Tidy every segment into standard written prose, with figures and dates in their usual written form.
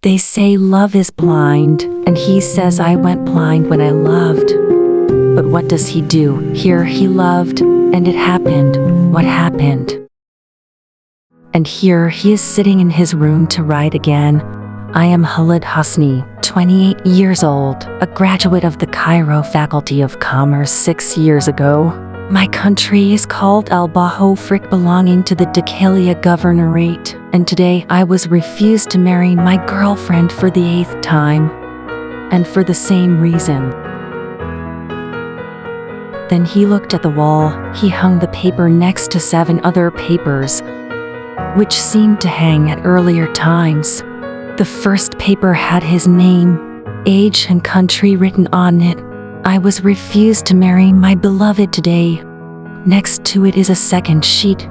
They say love is blind, and he says I went blind when I loved. But what does he do? Here he loved, and it happened. What happened? And here he is sitting in his room to write again. I am Khalid Hosni, 28 years old, a graduate of the Cairo Faculty of Commerce 6 years ago. My country is called Al-Baho Frick, belonging to the Zicola Governorate, and today I was refused to marry my girlfriend for the 8th time, and for the same reason. Then he looked at the wall. He hung the paper next to 7 other papers, which seemed to hang at earlier times. The first paper had his name, age, and country written on it. I was refused to marry my beloved today. Next to it is a second sheet.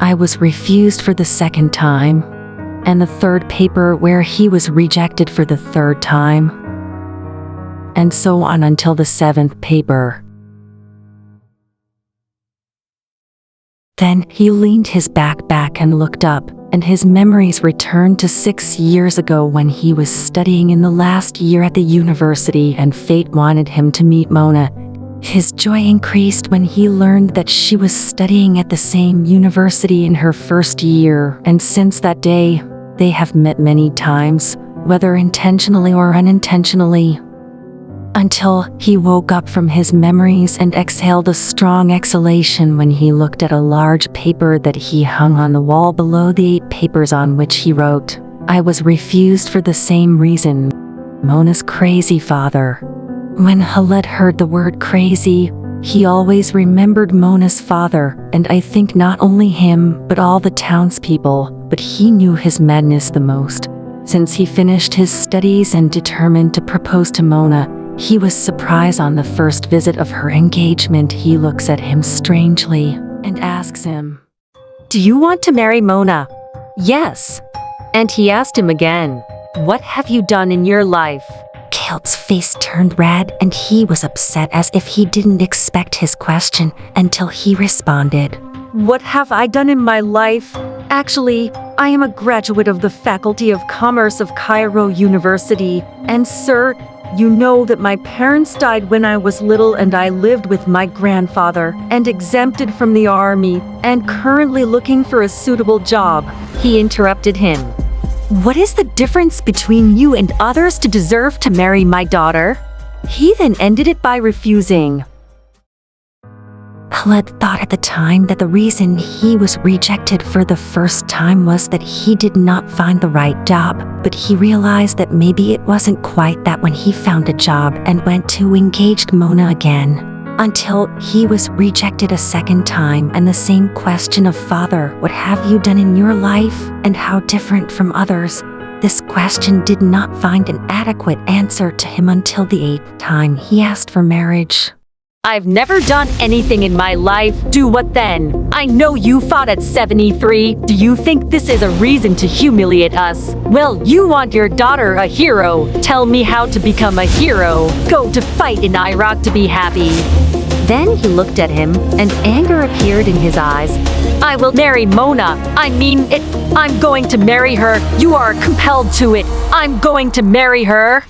I was refused for the 2nd time. And the 3rd paper where he was rejected for the 3rd time. And so on until the 7th paper. Then he leaned his back and looked up, and his memories returned to 6 years ago when he was studying in the last year at the university and fate wanted him to meet Mona. His joy increased when he learned that she was studying at the same university in her 1st year, and since that day, they have met many times, whether intentionally or unintentionally. Until he woke up from his memories and exhaled a strong exhalation when he looked at a large paper that he hung on the wall below the 8 papers on which he wrote, I was refused for the same reason. Mona's crazy father. When Khaled heard the word crazy, he always remembered Mona's father, and I think not only him, but all the townspeople, but he knew his madness the most. Since he finished his studies and determined to propose to Mona, he was surprised on the first visit of her engagement. He looks at him strangely and asks him, Do you want to marry Mona? Yes. And he asked him again, What have you done in your life? Khalid's face turned red and he was upset as if he didn't expect his question until he responded, What have I done in my life? Actually, I am a graduate of the Faculty of Commerce of Cairo University, and sir, you know that my parents died when I was little and I lived with my grandfather and exempted from the army and currently looking for a suitable job. He interrupted him. What is the difference between you and others to deserve to marry my daughter? He then ended it by refusing. Khalid thought at the time that the reason he was rejected for the 1st time was that he did not find the right job, but he realized that maybe it wasn't quite that when he found a job and went to engaged Mona again, until he was rejected a 2nd time and the same question of father, what have you done in your life and how different from others? This question did not find an adequate answer to him until the 8th time he asked for marriage. I've never done anything in my life. Do what then? I know you fought at 73. Do you think this is a reason to humiliate us? Well, you want your daughter a hero. Tell me how to become a hero. Go to fight in Iraq to be happy. Then he looked at him, and anger appeared in his eyes. I will marry Mona. I mean it. I'm going to marry her. You are compelled to it. I'm going to marry her.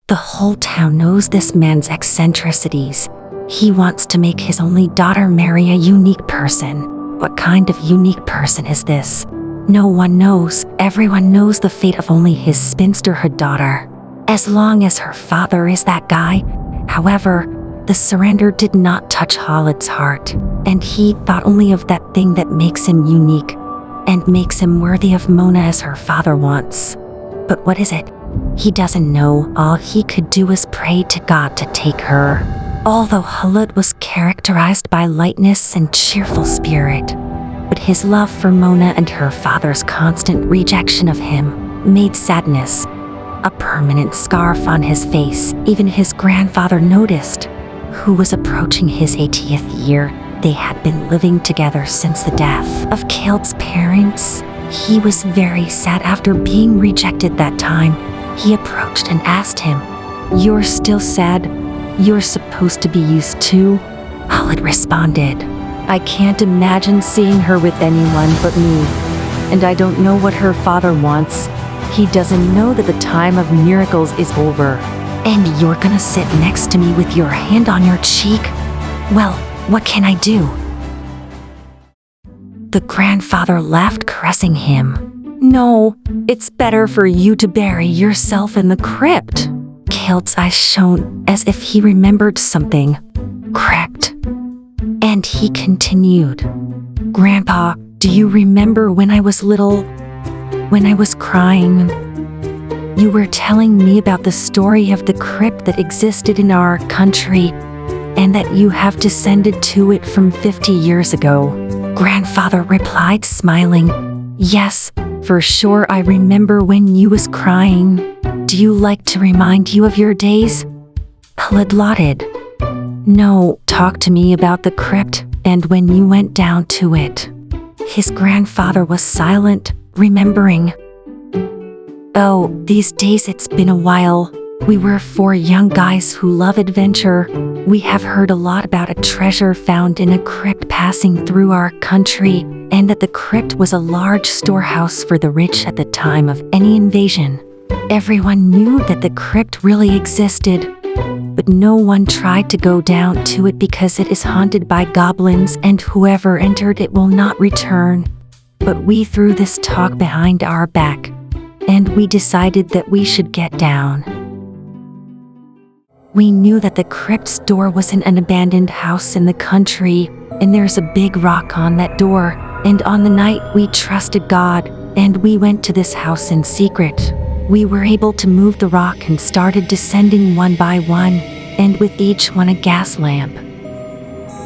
The whole town knows this man's eccentricities. He wants to make his only daughter marry a unique person. What kind of unique person is this? No one knows. Everyone knows the fate of only his spinsterhood daughter. As long as her father is that guy. However, the surrender did not touch Khalid's heart, and he thought only of that thing that makes him unique and makes him worthy of Mona as her father wants. But what is it? He doesn't know. All he could do was pray to God to take her. Although Khalid was characterized by lightness and cheerful spirit, but his love for Mona and her father's constant rejection of him made sadness a permanent scarf on his face. Even his grandfather noticed, who was approaching his 80th year. They had been living together since the death of Khalid's parents. He was very sad after being rejected that time. He approached and asked him, You're still sad? You're supposed to be used to? Khalid responded, I can't imagine seeing her with anyone but me. And I don't know what her father wants. He doesn't know that the time of miracles is over. And you're gonna sit next to me with your hand on your cheek? Well, what can I do? The grandfather laughed, caressing him. No, it's better for you to bury yourself in the crypt. Caleb's eyes shone as if he remembered something. Correct. And he continued. Grandpa, do you remember when I was little? When I was crying? You were telling me about the story of the crypt that existed in our country, and that you have descended to it from 50 years ago. Grandfather replied, smiling. Yes, for sure I remember when you was crying. Do you like to remind you of your days? Khaled nodded. No, talk to me about the crypt and when you went down to it. His grandfather was silent, remembering. Oh, these days it's been a while. We were 4 young guys who love adventure. We have heard a lot about a treasure found in a crypt passing through our country, and that the crypt was a large storehouse for the rich at the time of any invasion. Everyone knew that the crypt really existed, but no one tried to go down to it because it is haunted by goblins and whoever entered it will not return. But we threw this talk behind our back, and we decided that we should get down. We knew that the crypt's door was in an abandoned house in the country, and there's a big rock on that door, and on the night we trusted God, and we went to this house in secret. We were able to move the rock and started descending one by one, and with each one a gas lamp.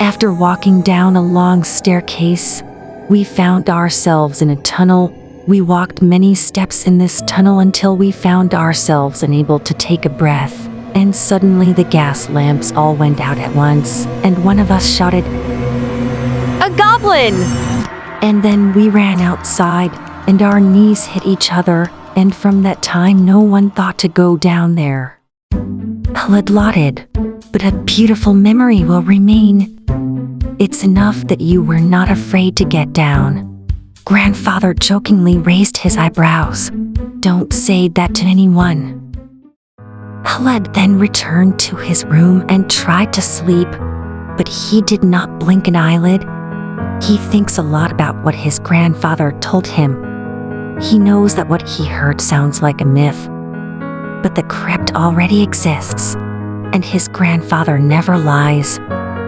After walking down a long staircase, we found ourselves in a tunnel. We walked many steps in this tunnel until we found ourselves unable to take a breath. And suddenly the gas lamps all went out at once, and one of us shouted, "A goblin!" And then we ran outside, and our knees hit each other, and from that time no one thought to go down there. Khaled nodded, but a beautiful memory will remain. It's enough that you were not afraid to get down. Grandfather jokingly raised his eyebrows. Don't say that to anyone. Khaled then returned to his room and tried to sleep, but he did not blink an eyelid. He thinks a lot about what his grandfather told him. He knows that what he heard sounds like a myth, but the crypt already exists, and his grandfather never lies.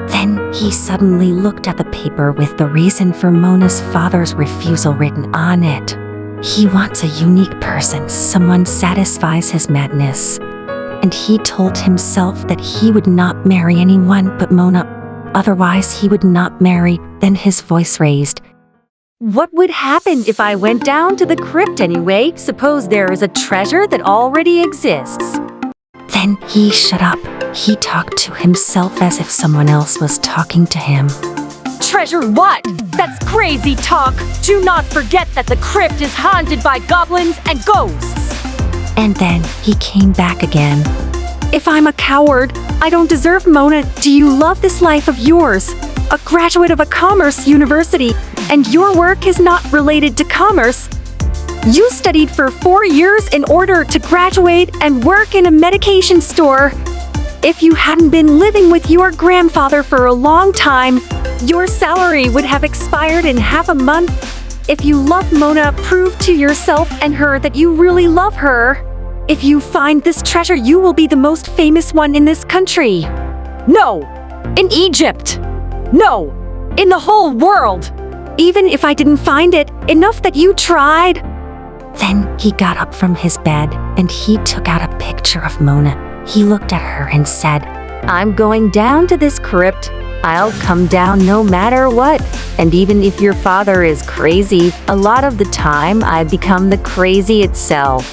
Then he suddenly looked at the paper with the reason for Mona's father's refusal written on it. He wants a unique person, someone satisfies his madness. And he told himself that he would not marry anyone but Mona, otherwise he would not marry. Then his voice raised. What would happen if I went down to the crypt anyway? Suppose there is a treasure that already exists. Then he shut up. He talked to himself as if someone else was talking to him. Treasure what? That's crazy talk. Do not forget that the crypt is haunted by goblins and ghosts. And then he came back again. If I'm a coward, I don't deserve Mona. Do you love this life of yours? A graduate of a commerce university, and your work is not related to commerce. You studied for 4 years in order to graduate and work in a medication store. If you hadn't been living with your grandfather for a long time, your salary would have expired in half a month. If you love Mona, prove to yourself and her that you really love her. If you find this treasure, you will be the most famous one in this country. No! In Egypt! No! In the whole world! Even if I didn't find it, enough that you tried. Then he got up from his bed and he took out a picture of Mona. He looked at her and said, I'm going down to this crypt. I'll come down no matter what. And even if your father is crazy, a lot of the time I become the crazy itself.